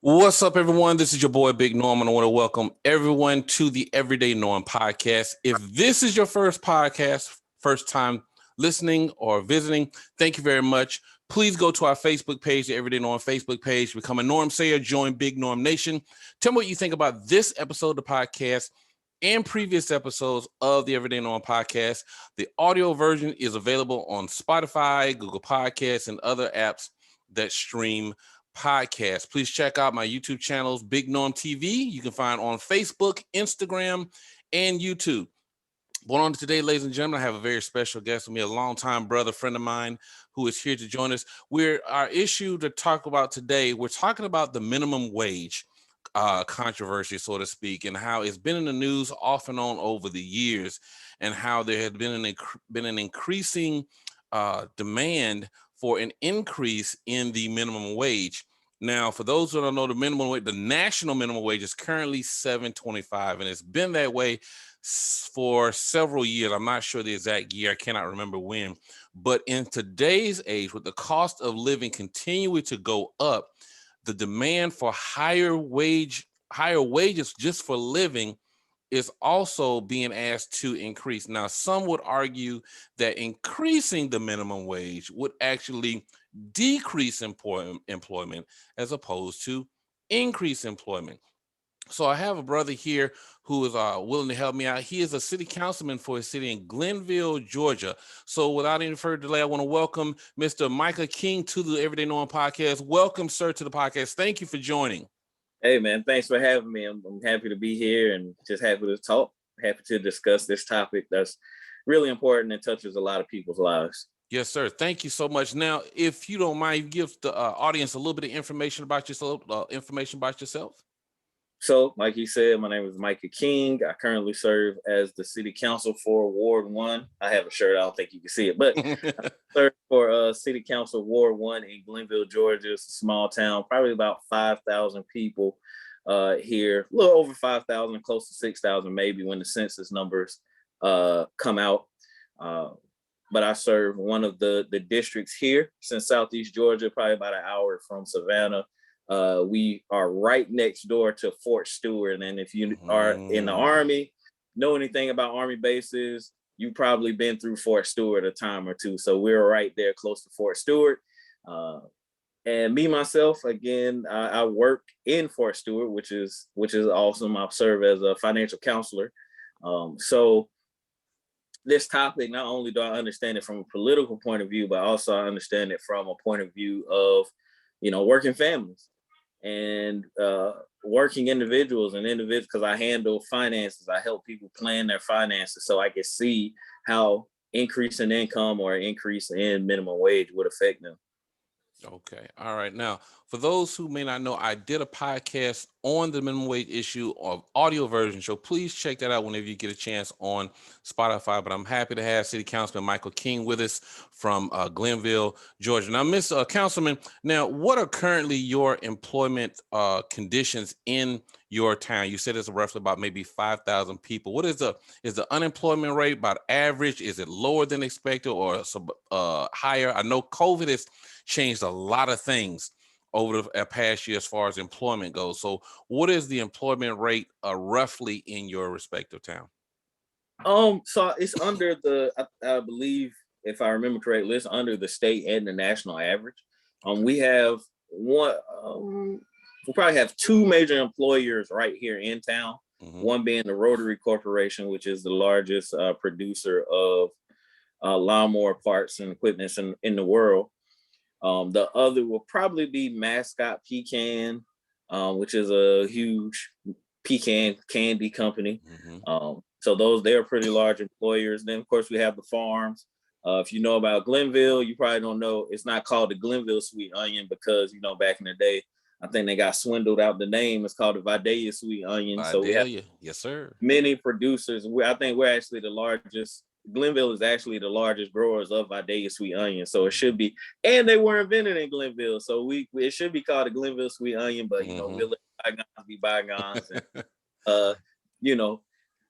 What's up, everyone? This is your boy, Big Norm, and I want to welcome everyone to the Everyday Norm podcast. If this is your first podcast, first time listening or visiting, thank you very much. Please go to our Facebook page, the Everyday Norm Facebook page, become a Norm Sayer, join Big Norm Nation. Tell me what you think about this episode of the podcast and previous episodes of the Everyday Norm podcast. The audio version is available on Spotify, Google Podcasts, and other apps that stream podcast. Please check out my YouTube channels, Big Norm TV. You can find on Facebook, Instagram, and YouTube. But on today, ladies and gentlemen, I have a very special guest with me, a longtime brother, friend of mine, who is here to join us. Our issue to talk about today, we're talking about the minimum wage controversy, so to speak, and how it's been in the news off and on over the years, and how there had been an increasing demand for an increase in the minimum wage. Now, for those who don't know, the national minimum wage is currently $7.25, and it's been that way for several years. I'm not sure the exact year. I cannot remember when. But in today's age, with the cost of living continuing to go up, the demand for higher wages just for living is also being asked to increase. Now, some would argue that increasing the minimum wage would actually decrease employment as opposed to increase employment. So I have a brother here who is willing to help me out. He is a city councilman for a city in Glenville, Georgia. So without any further delay, I want to welcome Mr. Micah King to the Everyday Norm podcast. Welcome, sir, to the podcast. Thank you for joining. Hey, man, thanks for having me. I'm happy to be here and just happy to talk, happy to discuss this topic that's really important and touches a lot of people's lives. Yes, sir. Thank you so much. Now, if you don't mind, give the audience a little bit of information about yourself. So, like you said, my name is Micah King. I currently serve as the city council for Ward 1. I have a shirt. I don't think you can see it, but I serve for city council Ward 1 in Glenville, Georgia. It's a small town, probably about 5,000 people here, a little over 5,000, close to 6,000 maybe when the census numbers come out. But I serve one of the districts here since Southeast Georgia, probably about an hour from Savannah. We are right next door to Fort Stewart. And if you are in the Army, know anything about Army bases, you've probably been through Fort Stewart a time or two. So we're right there close to Fort Stewart. And me, myself, again, I work in Fort Stewart, which is awesome. I serve as a financial counselor. So this topic, not only do I understand it from a political point of view, but also I understand it from a point of view of, working families and working individuals because I handle finances. I help people plan their finances so I can see how increase in income or increase in minimum wage would affect them. Okay. All right. Now, for those who may not know, I did a podcast on the minimum wage issue of audio version. So please check that out whenever you get a chance on Spotify. But I'm happy to have City Councilman Michael King with us from Glenville, Georgia. Now, Mr. Councilman, now, what are currently your employment conditions in your town? You said it's roughly about maybe 5,000 people. What is the unemployment rate about average? Is it lower than expected or higher? I know COVID has changed a lot of things over the past year as far as employment goes. So what is the employment rate roughly in your respective town? So it's under I believe, if I remember correctly, it's under the state and the national average. We have we probably have two major employers right here in town. Mm-hmm. One being the Rotary Corporation, which is the largest producer of lawnmower parts and equipment in the world. The other will probably be Mascot Pecan, which is a huge pecan candy company. Mm-hmm. So they're pretty large employers. Then, of course, we have the farms. If you know about Glenville, you probably don't know. It's not called the Glenville Sweet Onion because, back in the day, I think they got swindled out the name. It's called the Vidalia Sweet Onion. So we have yes, sir. Many producers. I think we're actually the largest. Glenville is actually the largest growers of Vidalia Sweet Onion. So it should be, and they were invented in Glenville. So it should be called the Glenville Sweet Onion, but we'll let bygones be bygones. And,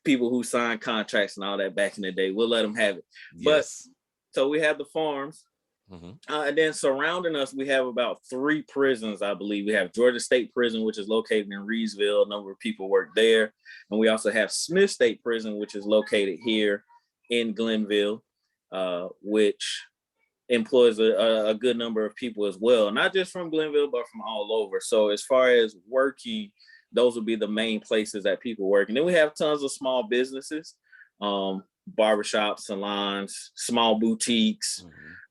people who signed contracts and all that back in the day, we'll let them have it. Yes. But so we have the farms. And then surrounding us, we have about 3 prisons, I believe. We have Georgia State Prison, which is located in Reedsville. A number of people work there. And we also have Smith State Prison, which is located here in Glenville, which employs a good number of people as well, not just from Glenville, but from all over. So as far as working, those would be the main places that people work. And then we have tons of small businesses, barbershops, salons, small boutiques,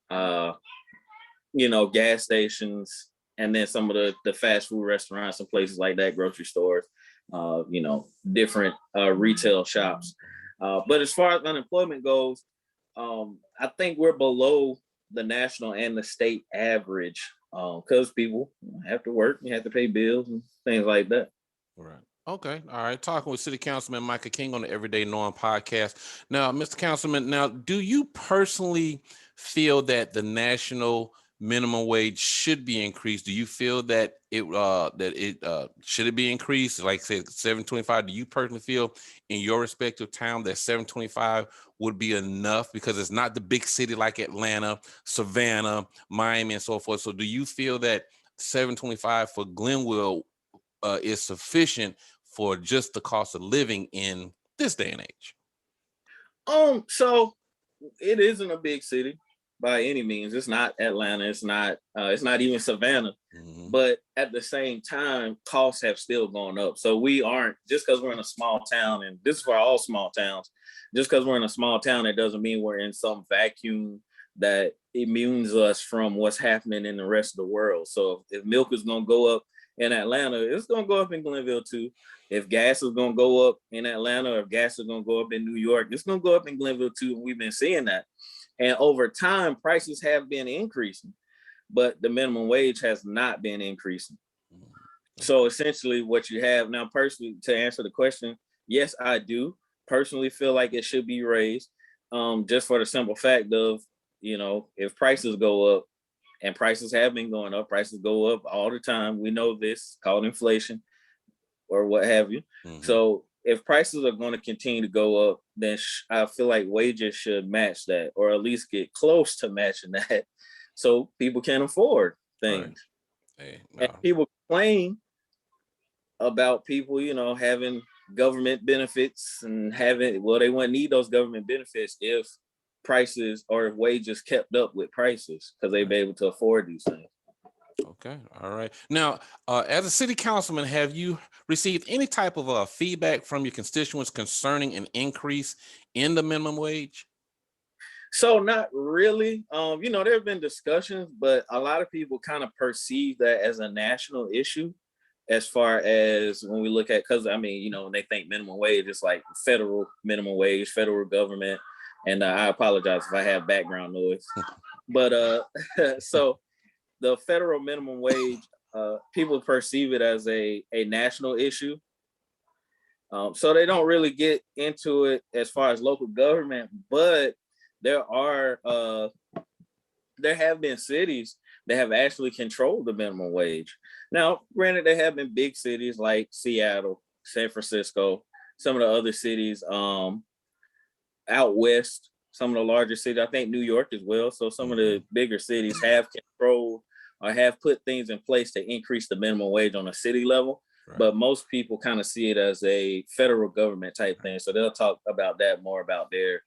gas stations, and then some of the fast food restaurants and places like that, grocery stores, different retail shops. But as far as unemployment goes, I think we're below the national and the state average because people have to work, you have to pay bills and things like that. Right. Okay. All right. Talking with City Councilman Micah King on the Everyday Norm podcast. Now, Mr. Councilman, do you personally feel that the national minimum wage should be increased? Do you feel that it should it be increased? Like say $7.25. Do you personally feel in your respective town that $7.25 would be enough? Because it's not the big city like Atlanta, Savannah, Miami, and so forth. So do you feel that $7.25 for Glenville is sufficient for just the cost of living in this day and age? So it isn't a big city by any means. It's not Atlanta. It's not even Savannah. But at the same time, costs have still gone up. So we aren't, just because we're in a small town, and this is for all small towns, just because we're in a small town, it doesn't mean we're in some vacuum that immunes us from what's happening in the rest of the world. So if milk is going to go up in Atlanta, it's going to go up in Glenville too. If gas is going to go up in Atlanta, or if gas is going to go up in New York, it's going to go up in Glenville too. And we've been seeing that. And over time, prices have been increasing, but the minimum wage has not been increasing. So essentially what you have now, personally, to answer the question, yes, I do personally feel like it should be raised, just for the simple fact of, if prices go up, and prices have been going up, prices go up all the time. We know this, called inflation or what have you. So if prices are going to continue to go up, then I feel like wages should match that, or at least get close to matching that, so people can afford things. Right. No. And people complain about people, having government benefits and they wouldn't need those government benefits if prices or if wages kept up with prices, because they'd be able to afford these things. Okay. All right. Now, as a city councilman, have you received any type of feedback from your constituents concerning an increase in the minimum wage? So not really. There have been discussions, but a lot of people kind of perceive that as a national issue, as far as when we look at, because when they think minimum wage, it's like federal minimum wage, federal government. And I apologize if I have background noise. But so the federal minimum wage, people perceive it as a national issue. So they don't really get into it as far as local government, but there have been cities that have actually controlled the minimum wage. Now, granted, there have been big cities like Seattle, San Francisco, some of the other cities out west, some of the larger cities, I think New York as well. So some of the bigger cities have controlled or have put things in place to increase the minimum wage on a city level. Right. But most people kind of see it as a federal government type thing. So they'll talk about that more about their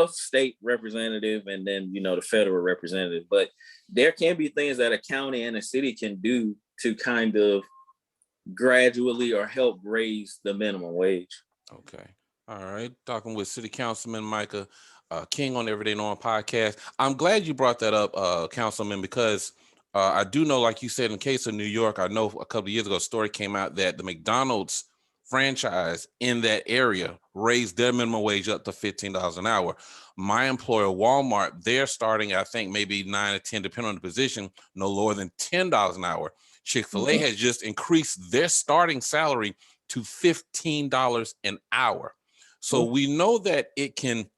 state representative and then, the federal representative. But there can be things that a county and a city can do to kind of gradually or help raise the minimum wage. Okay. All right. Talking with City Councilman Micah King on the Everyday Norm podcast. I'm glad you brought that up, Councilman, because I do know, like you said, in the case of New York, I know a couple of years ago, a story came out that the McDonald's franchise in that area raised their minimum wage up to $15 an hour. My employer, Walmart, they're starting, I think, maybe 9 or 10, depending on the position, no lower than $10 an hour. Chick-fil-A has just increased their starting salary to $15 an hour. So we know that it can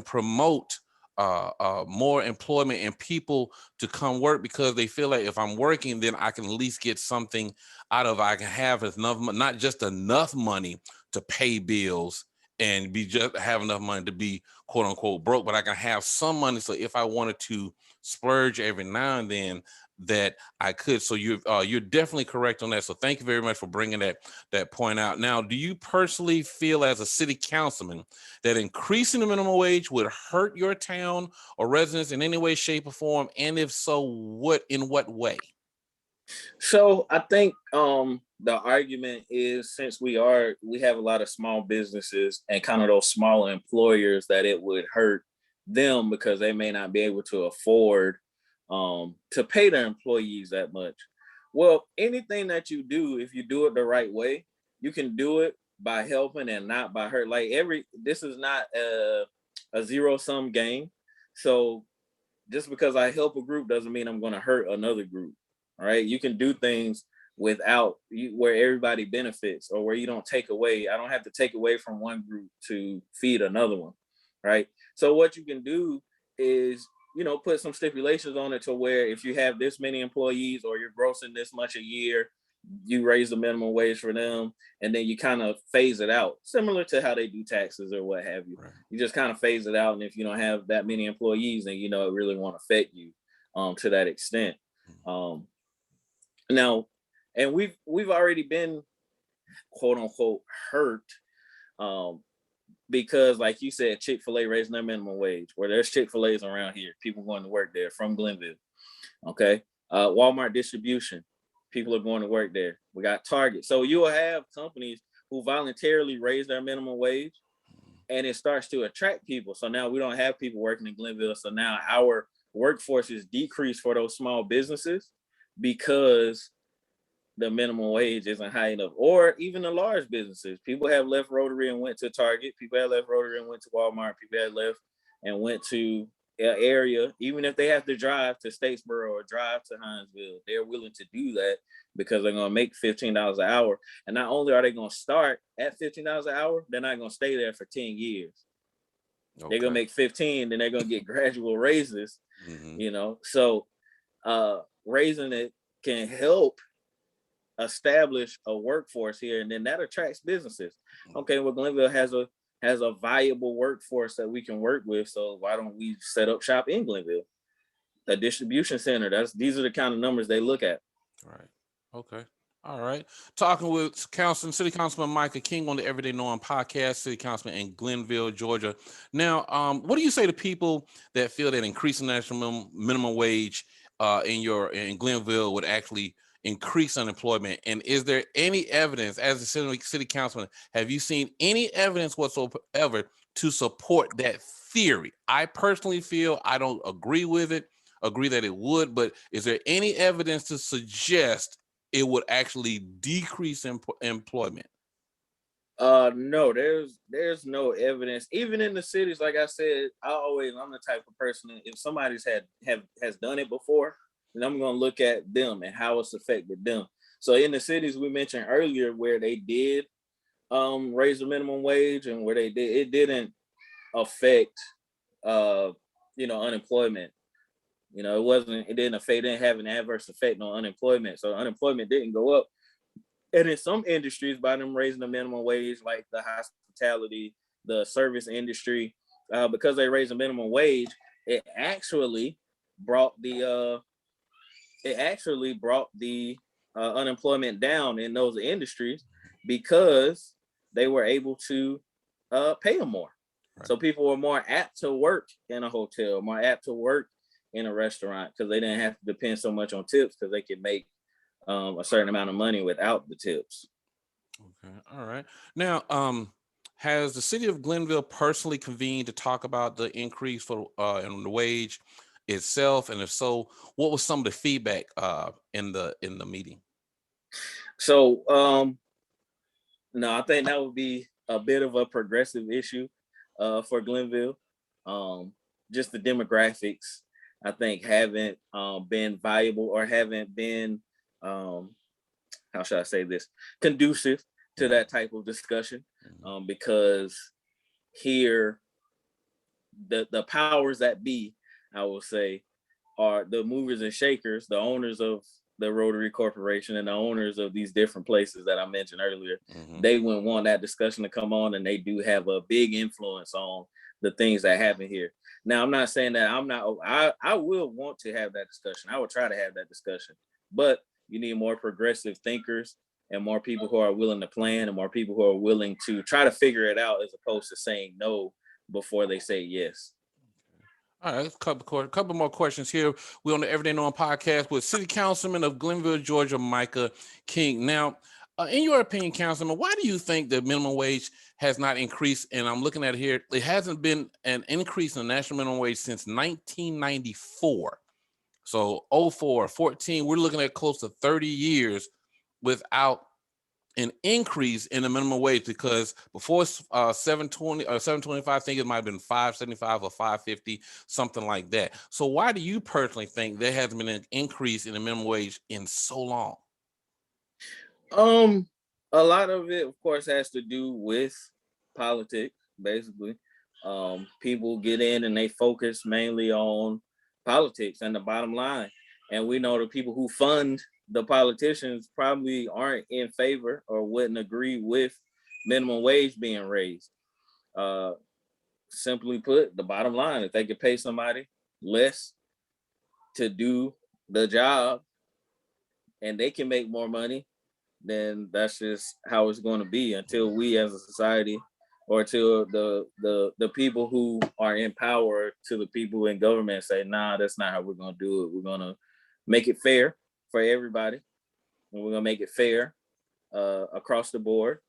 promote more employment and people to come work, because they feel like if I'm working, then I can at least get something out of, I can have enough, not just enough money to pay bills and just have enough money to be quote unquote broke, but I can have some money. So if I wanted to splurge every now and then, that I could. So you're definitely correct on that. So thank you very much for bringing that point out. Now, do you personally feel as a city councilman that increasing the minimum wage would hurt your town or residents in any way, shape, or form? And if so, in what way? So I think the argument is, since we have a lot of small businesses and kind of those small employers, that it would hurt them because they may not be able to afford to pay their employees that much. Well, anything that you do, if you do it the right way, you can do it by helping and not by hurt. Like this is not a zero sum game. So just because I help a group doesn't mean I'm going to hurt another group. All right. You can do things without where everybody benefits, or where you don't take away. I don't have to take away from one group to feed another one. Right. So what you can do is, put some stipulations on it to where if you have this many employees or you're grossing this much a year, you raise the minimum wage for them, and then you kind of phase it out, similar to how they do taxes or what have you. Right. You just kind of phase it out, and if you don't have that many employees, then it really won't affect you to that extent. Now, and we've already been quote unquote hurt because, like you said, Chick-fil-A raising their minimum wage. Where there's Chick-fil-A's around here, people going to work there from Glenville. Okay, Walmart distribution, people are going to work there. We got Target. So you will have companies who voluntarily raise their minimum wage, and it starts to attract people. So now we don't have people working in Glenville. So now our workforce is decreased for those small businesses because the minimum wage isn't high enough. Or even the large businesses. People have left Rotary and went to Target. People have left Rotary and went to Walmart. People have left and went to an area, even if they have to drive to Statesboro or drive to Hinesville, they're willing to do that because they're going to make $15 an hour. And not only are they going to start at $15 an hour, they're not going to stay there for 10 years. Okay. They're going to make 15, then they're going to get gradual raises, So raising it can help establish a workforce here, and then that attracts businesses. Okay, well, Glenville has a viable workforce that we can work with, so why don't we set up shop in Glenville, a distribution center? These are the kind of numbers they look at. Right. Okay. All right. Talking with City Councilman Micah King on the Everyday Norm podcast, City Councilman in Glenville, Georgia. Now, what do you say to people that feel that increasing national minimum wage in Glenville would actually increase unemployment? And is there any evidence, as a city councilman, have you seen any evidence whatsoever to support that theory? I personally feel I don't agree that it would, but is there any evidence to suggest it would actually decrease employment? No, there's no evidence. Even in the cities, like I said, I'm the type of person, if somebody's has done it before, and I'm going to look at them and how it's affected them. So in the cities we mentioned earlier, where they did raise the minimum wage, and where it didn't affect unemployment. It didn't have an adverse effect on unemployment. So unemployment didn't go up. And in some industries, by them raising the minimum wage, like the hospitality, the service industry, because they raised the minimum wage, it actually brought the unemployment down in those industries, because they were able to pay them more. Right. So people were more apt to work in a hotel, more apt to work in a restaurant, because they didn't have to depend so much on tips, because they could make a certain amount of money without the tips. Okay. All right. Now, has the city of Glenville personally convened to talk about the increase in the wage itself? And if so, what was some of the feedback in the meeting? So no, I think that would be a bit of a progressive issue for Glenville. Just the demographics, I think, haven't been viable, or haven't been how should I say this, conducive to that type of discussion, because here the powers that be, I will say, are the movers and shakers, the owners of the Rotary Corporation and the owners of these different places that I mentioned earlier, Mm-hmm. they wouldn't want that discussion to come on, and they do have a big influence on the things that happen here. Now, I'm not saying that I will want to have that discussion. I would try to have that discussion, but you need more progressive thinkers and more people who are willing to plan and more people who are willing to try to figure it out as opposed to saying no before they say yes. All right, a couple more questions here. We're on the Everyday Knowing podcast with City Councilman of Glenville, Georgia, Micah King. Now, in your opinion, Councilman, why do you think the minimum wage has not increased? And I'm looking at it here, it hasn't been an increase in the national minimum wage since 1994. So 04, 14, we're looking at close to 30 years without an increase in the minimum wage, because before 720 or 725, I think it might have been 575 or 550, something like that. So why do you personally think there hasn't been an increase in the minimum wage in so long? A lot of it, of course, has to do with politics, basically. People get in and they focus mainly on politics and the bottom line. And we know the people who fund the politicians probably aren't in favor or wouldn't agree with minimum wage being raised. Simply put, the bottom line, if they could pay somebody less to do the job and they can make more money, then that's just how it's going to be until we as a society, or until the people who are in power, to the people in government say, nah, that's not how we're going to do it. We're going to make it fair for everybody. And we're going to make it fair across the board.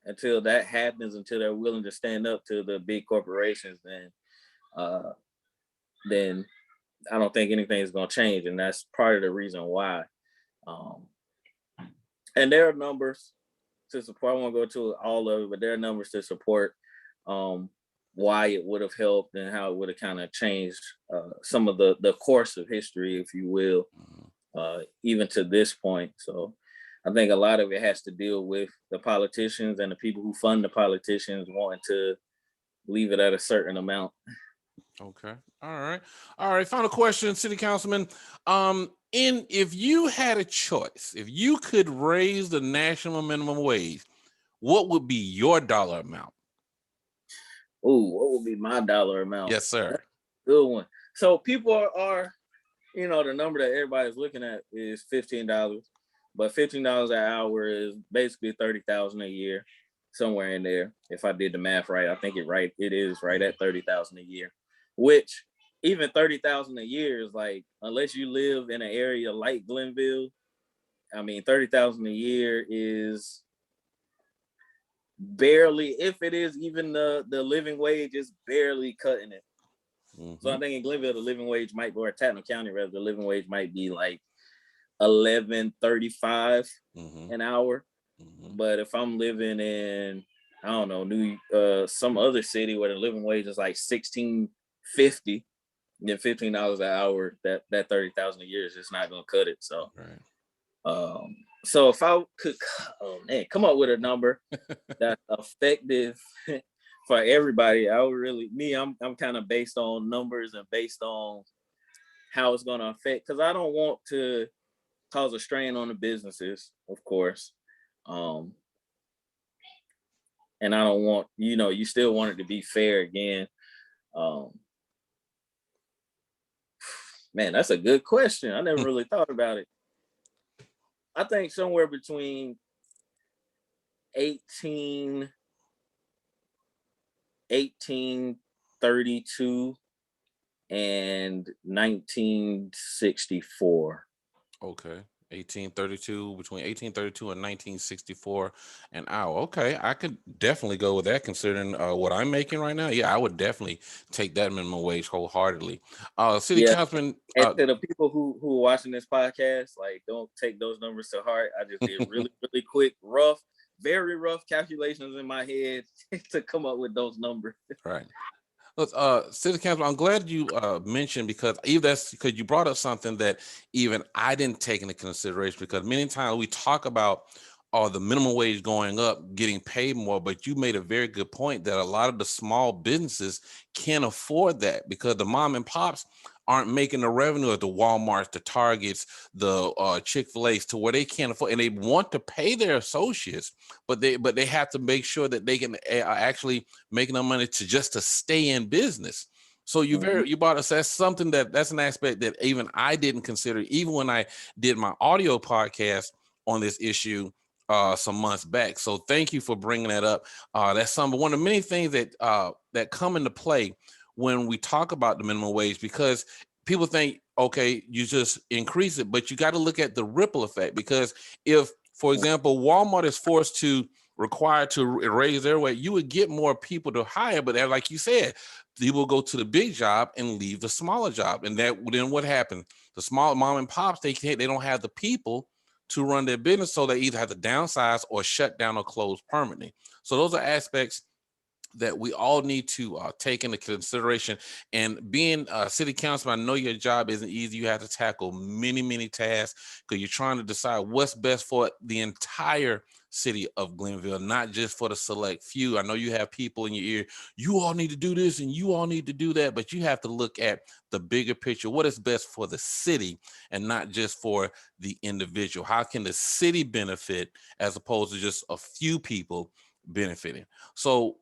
Until that happens, until they're willing to stand up to the big corporations, then I don't think anything is going to change. And that's part of the reason why. And there are numbers to support. I won't go to all of it, but there are numbers to support why it would have helped and how it would have kind of changed some of the course of history, if you will, even to this point. So I think a lot of it has to deal with the politicians and the people who fund the politicians wanting to leave it at a certain amount. Okay. All right. Final question, City Councilman. If you had a choice, if you could raise the national minimum wage, what would be your dollar amount? Oh, what would be my dollar amount? Yes, sir. That's a good one. So people are, the number that everybody's looking at is $15, but $15 an hour is basically $30,000 a year, somewhere in there. If I did the math right, I think it is right at $30,000 a year, which even $30,000 a year is like, unless you live in an area like Glenville, I mean, $30,000 a year is barely, if it is even the living wage, is barely cutting it. Mm-hmm. So I think in Glenville, the living wage might, or Tatnall County rather, the living wage might be like $11.35 an hour. Mm-hmm. But if I'm living in, I don't know, some other city where the living wage is like $16.50, then $15 an hour, that $30,000 a year is just not gonna cut it. So, right. So if I could, come up with a number that's effective for everybody, I would really, I'm kind of based on numbers and based on how it's gonna affect, because I don't want to cause a strain on the businesses, of course. And I don't want, you still want it to be fair again. Man, that's a good question. I never really thought about it. I think somewhere between 1832 and 1964. Okay. 1832, between 1832 and 1964 an hour. Okay, I could definitely go with that, considering what I'm making right now. Yeah, I would definitely take that minimum wage wholeheartedly. City Councilman, and to the people who are watching this podcast, like, don't take those numbers to heart. I just did really, really quick, very rough calculations in my head to come up with those numbers. Right. City Councilman, I'm glad you mentioned, because you brought up something that even I didn't take into consideration, because many times we talk about the minimum wage going up, getting paid more, but you made a very good point that a lot of the small businesses can't afford that, because the mom and pops aren't making the revenue of the Walmarts, the Targets, the Chick-fil-A's to where they can't afford, and they want to pay their associates, but they have to make sure that they can actually make enough money to stay in business. So you brought us, that's something that's an aspect that even I didn't consider, even when I did my audio podcast on this issue some months back. So thank you for bringing that up. That's one of the many things that come into play when we talk about the minimum wage, because people think, okay, you just increase it, but you got to look at the ripple effect. Because if, for example, Walmart is required to raise their wage, you would get more people to hire, but like you said, they will go to the big job and leave the smaller job. And then what happens? The small mom and pops, they don't have the people to run their business, so they either have to downsize or shut down or close permanently. So those are aspects that we all need to take into consideration. And being a city councilman, I know your job isn't easy. You have to tackle many, many tasks because you're trying to decide what's best for the entire city of Glenville, not just for the select few. I know you have people in your ear, you all need to do this and you all need to do that, but you have to look at the bigger picture, what is best for the city and not just for the individual. How can the city benefit as opposed to just a few people benefiting? So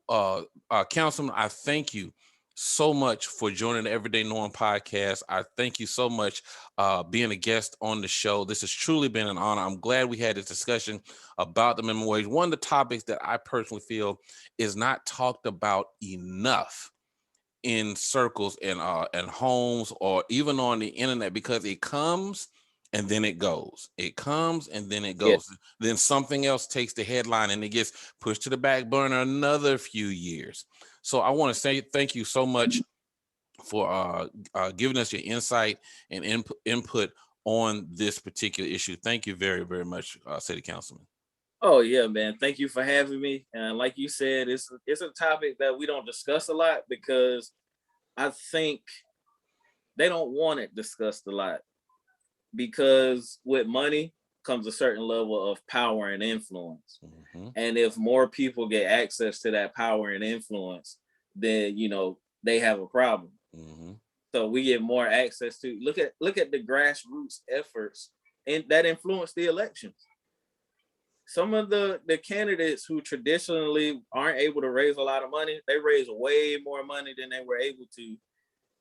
Councilman, I thank you so much for joining the Everyday Norm podcast. I thank you so much being a guest on the show. This has truly been an honor. I'm glad we had this discussion about the minimum wage. One of the topics that I personally feel is not talked about enough in circles and homes or even on the internet, because it comes and then it goes. It comes and then it goes. Yeah. Then something else takes the headline and it gets pushed to the back burner another few years. So I want to say thank you so much for giving us your insight and input on this particular issue. Thank you very, very much, City Councilman. Oh yeah, man. Thank you for having me. And like you said, it's a topic that we don't discuss a lot because I think they don't want it discussed a lot, because with money comes a certain level of power and influence. Mm-hmm. And if more people get access to that power and influence, then, they have a problem. Mm-hmm. So we get more access to, look at the grassroots efforts and that influence the elections. Some of the candidates who traditionally aren't able to raise a lot of money, they raise way more money than they were able to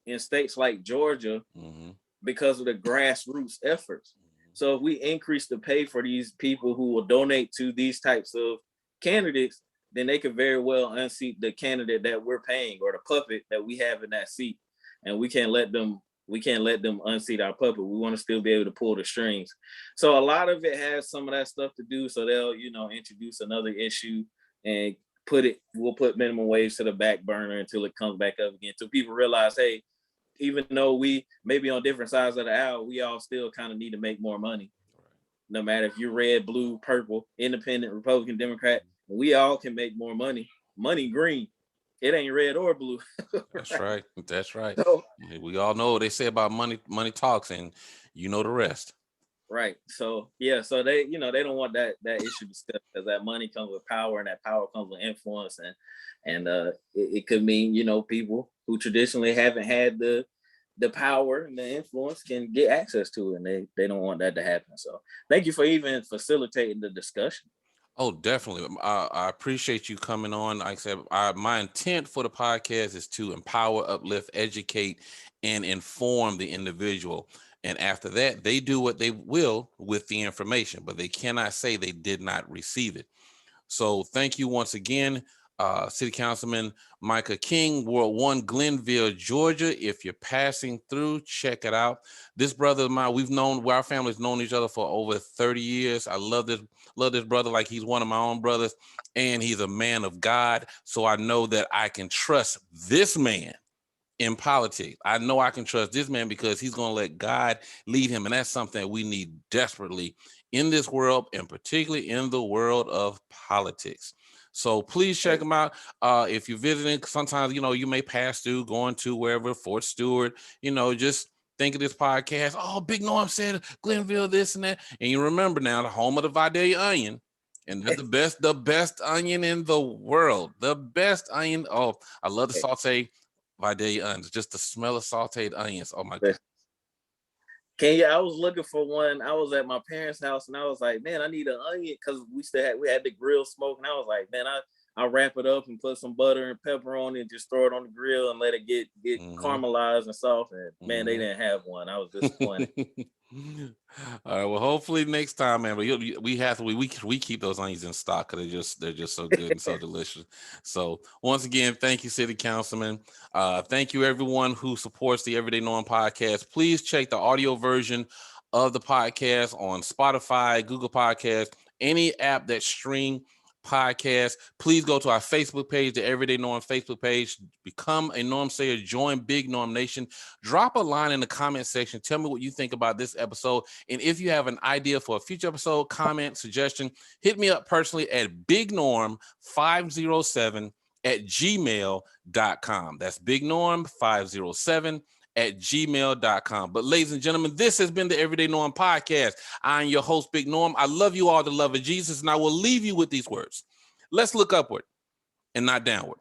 in states like Georgia, mm-hmm. because of the grassroots efforts. Mm-hmm. So if we increase the pay for these people who will donate to these types of candidates, then they could very well unseat the candidate that we're paying or the puppet that we have in that seat. And we can't let them unseat our puppet. We want to still be able to pull the strings. So a lot of it has some of that stuff to do. So they'll, introduce another issue and we'll put minimum wage to the back burner until it comes back up again. So people realize, hey, even though we may be on different sides of the aisle, we all still kind of need to make more money. No matter if you're red, blue, purple, independent, Republican, Democrat, we all can make more money. Money green. It ain't red or blue. That's right. That's right. So, we all know what they say about money talks, and you know the rest. Right. So yeah, so they, they don't want that issue discussed, because that money comes with power and that power comes with influence, and it could mean, people who traditionally haven't had the power and the influence can get access to it, and they don't want that to happen. So thank you for even facilitating the discussion. Oh, definitely. I appreciate you coming on. Like I said, my intent for the podcast is to empower, uplift, educate, and inform the individual. And after that, they do what they will with the information, but they cannot say they did not receive it. So thank you once again, City Councilman Micah King, Ward 1, Glenville, Georgia. If you're passing through, check it out. This brother of mine, our family's known each other for over 30 years. I love this brother like he's one of my own brothers, and he's a man of God. So I know that I can trust this man in politics. I know I can trust this man because he's going to let God lead him. And that's something that we need desperately in this world, and particularly in the world of politics. So please check them out. If you're visiting, sometimes, you may pass through going to wherever, Fort Stewart, just think of this podcast. Oh, Big Norm said Glenville, this and that. And you remember now, the home of the Vidalia onion. And they're the best onion in the world. The best onion. Oh, I love the saute Vide onions, just the smell of sauteed onions. Oh my But God. Kenya, I was looking for one. I was at my parents' house and I was like, man, I need an onion because we had the grill smoke, and I was like, man, I wrap it up and put some butter and pepper on it and just throw it on the grill and let it get Mm-hmm. caramelized and soft. And man, they Mm-hmm. didn't have one. I was disappointed. All right. Well, hopefully next time, man. But we keep those onions in stock because they're just so good and so delicious. So once again, thank you, City Councilman. Thank you everyone who supports the Everyday Norm podcast. Please check the audio version of the podcast on Spotify, Google Podcasts, any app that stream podcast. Please go to our Facebook page, the Everyday Norm Facebook page. Become a Norm Sayer. Join Big Norm Nation. Drop a line in the comment section. Tell me what you think about this episode. And if you have an idea for a future episode, comment, suggestion, hit me up personally at bignorm507@gmail.com. That's bignorm507@gmail.com. But ladies and gentlemen, this has been the Everyday Norm podcast. I'm your host, Big Norm. I love you all, the love of Jesus, and I will leave you with these words. Let's look upward and not downward.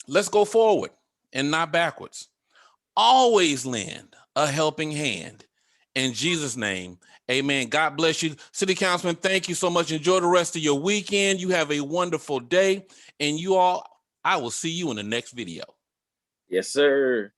Let's go forward and not backwards. Always lend a helping hand. In Jesus' name, amen. God bless you. City Councilman, thank you so much. Enjoy the rest of your weekend. You have a wonderful day. And you all, I will see you in the next video. Yes, sir.